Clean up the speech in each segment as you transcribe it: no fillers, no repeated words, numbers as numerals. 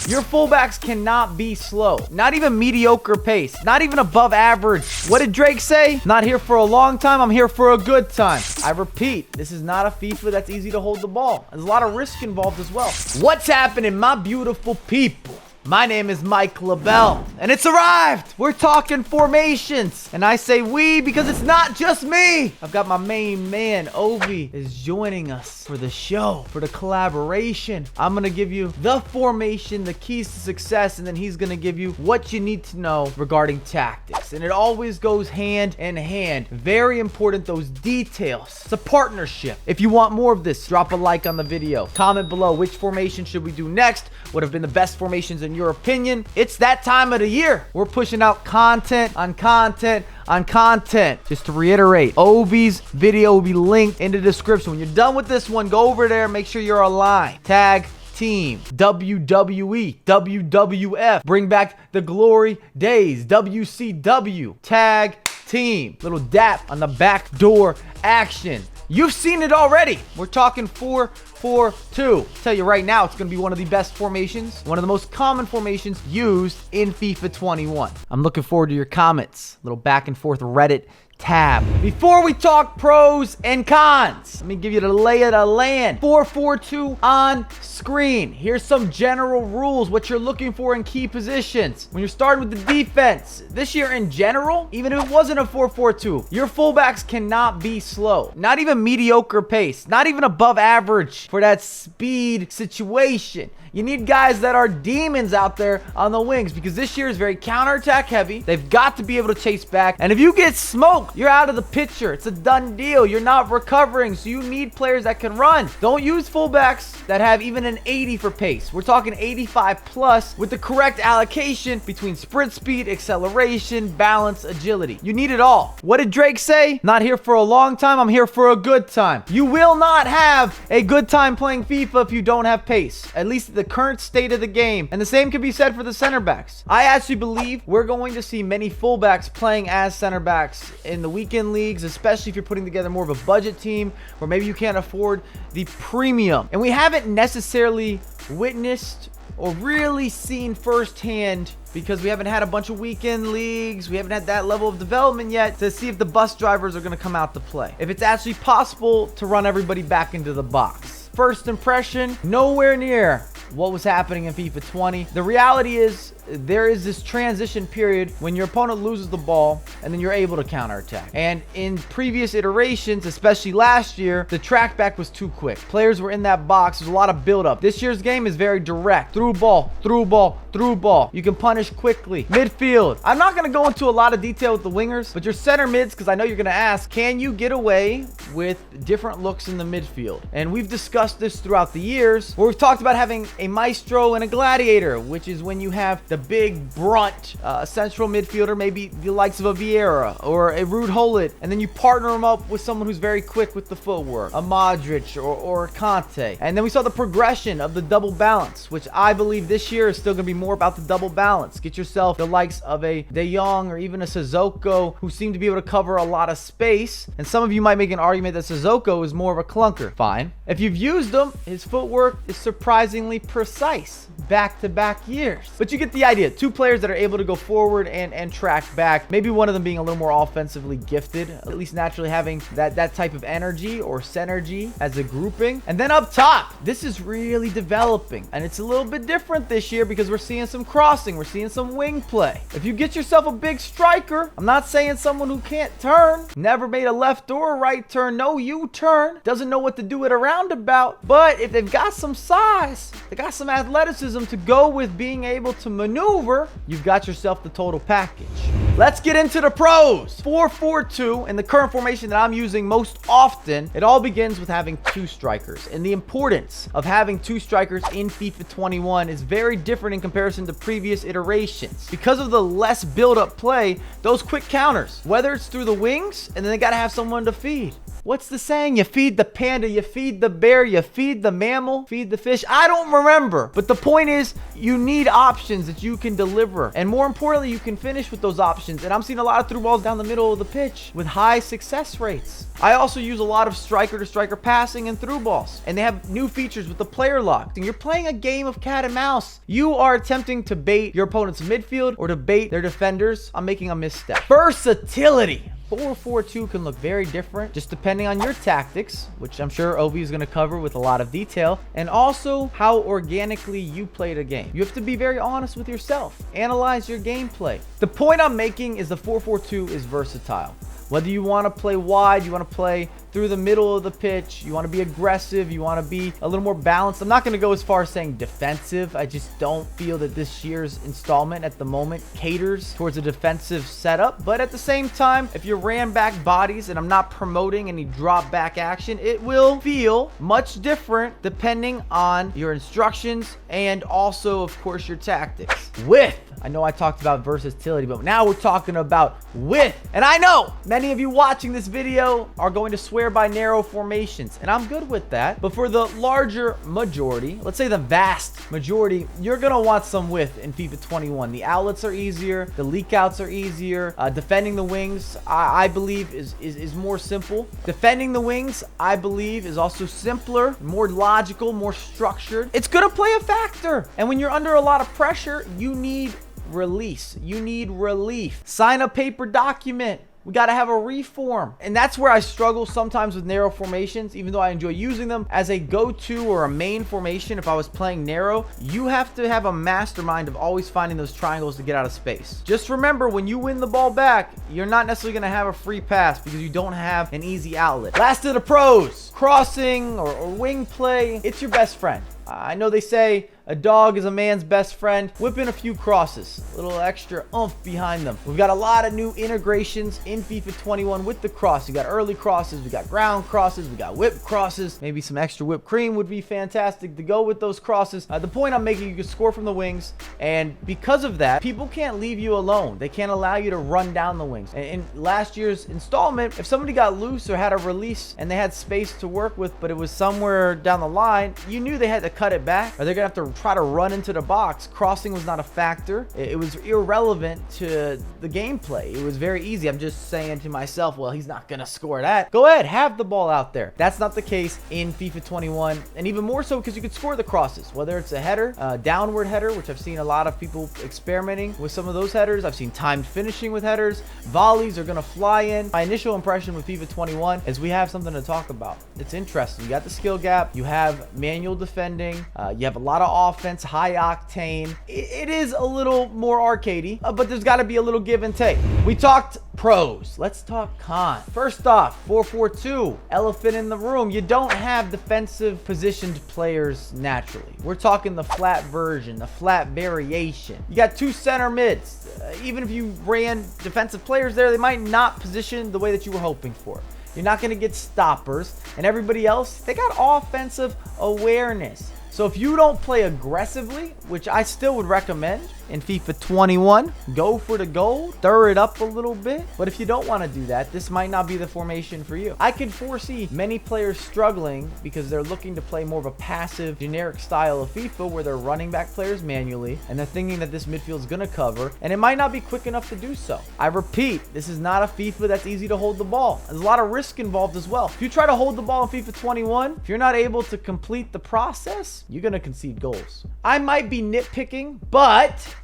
Your fullbacks cannot be slow. Not even mediocre pace. Not even above average. What did Drake say? Not here for a long time. I'm here for a good time. I repeat, this is not a FIFA that's easy to hold the ball. There's a lot of risk involved as well. What's happening, my beautiful people? My name is LaBelle, and it's arrived. We're talking formations, and I say we because it's not just me. I've got my main man, Ovi, is joining us for the show, for the collaboration. I'm going to give you the formation, the keys to success, and then he's going to give you what you need to know regarding tactics. And it always goes hand in hand. Very important, those details. It's a partnership. If you want more of this, drop a like on the video. Comment below which formation should we do next. What have been the best formations in your opinion? It's that time of the year. We're pushing out content on content on content. Just to reiterate, Ovi's video will be linked in the description. When you're done with this one, go over there, make sure you're aligned. Tag team, WWE, WWF, bring back the glory days, WCW, tag team, little dap on the back door action. You've seen it already. We're talking 4-4-2. Tell you right now, it's going to be one of the best formations, one of the most common formations used in FIFA 21. I'm looking forward to your comments. Little back and forth Reddit tab. Before we talk pros and cons, let me give you the lay of the land. 4-4-2 on screen. Here's some general rules, what you're looking for in key positions. When you're starting with the defense, this year in general, even if it wasn't a 4-4-2, your fullbacks cannot be slow. Not even mediocre pace. Not even above average for that speed situation. You need guys that are demons out there on the wings because this year is very counterattack heavy. They've got to be able to chase back. And if you get smoked, you're out of the picture. It's a done deal. You're not recovering. So you need players that can run. Don't use fullbacks that have even an 80 for pace. We're talking 85 plus with the correct allocation between sprint speed, acceleration, balance, agility. You need it all. What did Drake say? Not here for a long time. I'm here for a good time. You will not have a good time playing FIFA if you don't have pace. At least the current state of the game. And the same can be said for the center backs. I actually believe we're going to see many fullbacks playing as center backs in the weekend leagues, especially if you're putting together more of a budget team or maybe you can't afford the premium. And we haven't necessarily witnessed or really seen firsthand because we haven't had a bunch of weekend leagues. We haven't had that level of development yet to see if the bus drivers are going to come out to play. If it's actually possible to run everybody back into the box. First impression, nowhere near what was happening in FIFA 20. The reality is there is this transition period when your opponent loses the ball and then you're able to counterattack. And in previous iterations, especially last year, the track back was too quick. Players were in that box. There's a lot of build-up. This year's game is very direct. Through ball, through ball, through ball. You can punish quickly. Midfield. I'm not going to go into a lot of detail with the wingers, but your center mids, because I know you're going to ask, can you get away with different looks in the midfield? And we've discussed this throughout the years where we've talked about having a maestro and a gladiator, which is when you have the big brunt central midfielder, maybe the likes of a Vieira or a Ruud Gullit, and then you partner them up with someone who's very quick with the footwork, a Modric or Conte. And then we saw the progression of the double balance, which I believe this year is still going to be more about the double balance. Get yourself the likes of a De Jong or even a Sissoko who seem to be able to cover a lot of space. And some of you might make an argument that Sissoko is more of a clunker. Fine. If you've used him, his footwork is surprisingly precise back-to-back years. But you get the idea. Two players that are able to go forward and track back. Maybe one of them being a little more offensively gifted, at least naturally having that type of energy or synergy as a grouping. And then up top, this is really developing. And it's a little bit different this year because we're seeing some crossing. We're seeing some wing play. If you get yourself a big striker, I'm not saying someone who can't turn, never made a left or a right turn, no U-turn, doesn't know what to do at a roundabout, but if they've got some size, they got some athleticism to go with being able to maneuver, you've got yourself the total package. Let's get into the pros. 4-4-2 in the current formation that I'm using most often, it all begins with having two strikers. And the importance of having two strikers in FIFA 21 is very different in comparison to previous iterations. Because of the less build-up play, those quick counters, whether it's through the wings and then they got to have someone to feed. What's the saying? You feed the panda, you feed the bear, you feed the mammal, feed the fish. I don't remember. But the point is, you need options that you can deliver. And more importantly, you can finish with those options. And I'm seeing a lot of through balls down the middle of the pitch with high success rates. I also use a lot of striker to striker passing and through balls. And they have new features with the player lock. And you're playing a game of cat and mouse. You are attempting to bait your opponent's midfield or to bait their defenders on making a misstep. Versatility. 4-4-2 can look very different just depending on your tactics, which I'm sure Ovi is going to cover with a lot of detail, and also how organically you play the game. You have to be very honest with yourself. Analyze your gameplay. The point I'm making is the 4-4-2 is versatile. Whether you want to play wide, you want to play through the middle of the pitch, you want to be aggressive, you want to be a little more balanced. I'm not going to go as far as saying defensive. I just don't feel that this year's installment at the moment caters towards a defensive setup. But at the same time, if you ran back bodies, and I'm not promoting any drop back action, it will feel much different depending on your instructions and also, of course, your tactics. Width. I know I talked about versatility, but now we're talking about width. And I know many of you watching this video are going to swear by narrow formations, and I'm good with that. But for the larger majority, let's say the vast majority, you're going to want some width in FIFA 21. The outlets are easier. The leak outs are easier. Defending the wings, I believe, is more simple. Defending the wings, I believe, is also simpler, more logical, more structured. It's going to play a factor. And when you're under a lot of pressure, you need release. You need relief. Sign a paper document. We got to have a reform. And that's where I struggle sometimes with narrow formations, even though I enjoy using them as a go-to or a main formation. If I was playing narrow, you have to have a mastermind of always finding those triangles to get out of space. Just remember, when you win the ball back, you're not necessarily going to have a free pass because you don't have an easy outlet. Last of the pros, crossing or wing play, it's your best friend. I know they say a dog is a man's best friend. Whip in a few crosses, a little extra oomph behind them. We've got a lot of new integrations in FIFA 21 with the cross. You got early crosses, we got ground crosses, we got whip crosses. Maybe some extra whipped cream would be fantastic to go with those crosses. The point I'm making, you can score from the wings, and because of that, people can't leave you alone. They can't allow you to run down the wings. And in last year's installment, if somebody got loose or had a release and they had space to work with, but it was somewhere down the line, you knew they had to cut it back or they're gonna have to try to run into the box. Crossing was not a factor. It was irrelevant to the gameplay. It was very easy. I'm just saying to myself, well, he's not gonna score that. Go ahead, have the ball out there. That's not the case in FIFA 21, and even more so because you could score the crosses, whether it's a header, a downward header, which I've seen a lot of people experimenting with some of those headers. I've seen timed finishing with headers. Volleys are gonna fly in. My initial impression with FIFA 21 is we have something to talk about. It's interesting. You got the skill gap. You have manual defending. You have a lot of offense, high octane. It is a little more arcadey, but there's got to be a little give and take. We talked pros. Let's talk cons. First off, 4-4-2, elephant in the room. You don't have defensive positioned players naturally. We're talking the flat version, the flat variation. You got two center mids. Even if you ran defensive players there, they might not position the way that you were hoping for. You're not going to get stoppers, and everybody else, they got offensive awareness. So if you don't play aggressively, which I still would recommend in FIFA 21, go for the gold, stir it up a little bit. But if you don't want to do that, this might not be the formation for you. I could foresee many players struggling because they're looking to play more of a passive, generic style of FIFA where they're running back players manually and they're thinking that this midfield is going to cover, and it might not be quick enough to do so. I repeat, this is not a FIFA that's easy to hold the ball. There's a lot of risk involved as well. If you try to hold the ball in FIFA 21, if you're not able to complete the process, you're going to concede goals. I might be nitpicking, but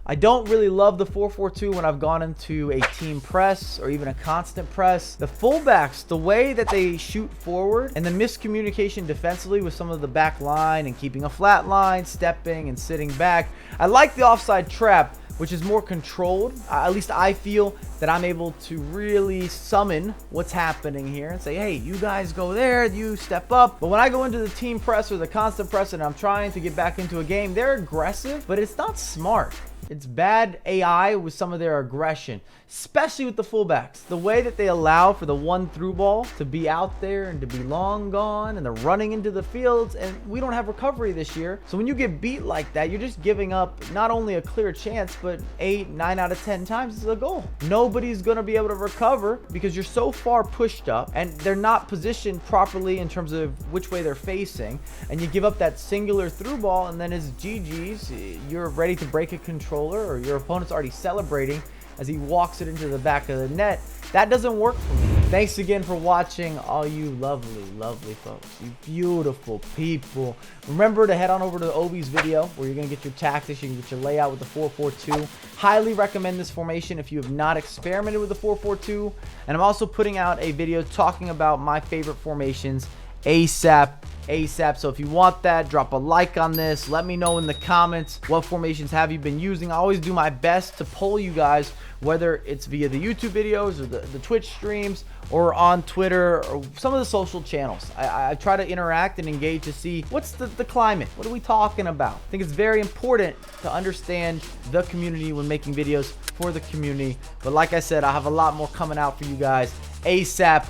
I don't really love the 4-4-2 when I've gone into a team press or even a constant press. The fullbacks, the way that they shoot forward and the miscommunication defensively with some of the back line and keeping a flat line, stepping and sitting back. I like the offside trap, which is more controlled. At least I feel that I'm able to really summon what's happening here and say, hey, you guys go there, you step up. But when I go into the team press or the constant press and I'm trying to get back into a game, they're aggressive, but it's not smart. It's bad AI with some of their aggression, especially with the fullbacks. The way that they allow for the one through ball to be out there and to be long gone, and they're running into the fields, and we don't have recovery this year. So when you get beat like that, you're just giving up not only a clear chance, but but 8, 9 out of 10 times it's a goal. Nobody's going to be able to recover because you're so far pushed up and they're not positioned properly in terms of which way they're facing. And you give up that singular through ball, and then it's GG's. You're ready to break a controller, or your opponent's already celebrating as he walks it into the back of the net. That doesn't work for me. Thanks again for watching, all you lovely, lovely folks. You beautiful people. Remember to head on over to Obi's video where you're going to get your tactics. You can get your layout with the 4-4-2. Highly recommend this formation if you have not experimented with the 4-4-2. And I'm also putting out a video talking about my favorite formations ASAP. So if you want that, drop a like on this. Let me know in the comments what formations have you been using. I always do my best to poll you guys, whether it's via the YouTube videos or the Twitch streams or on Twitter or some of the social channels. I try to interact and engage to see what's the climate. What are we talking about? I think it's very important to understand the community when making videos for the community. But like I said, I have a lot more coming out for you guys ASAP.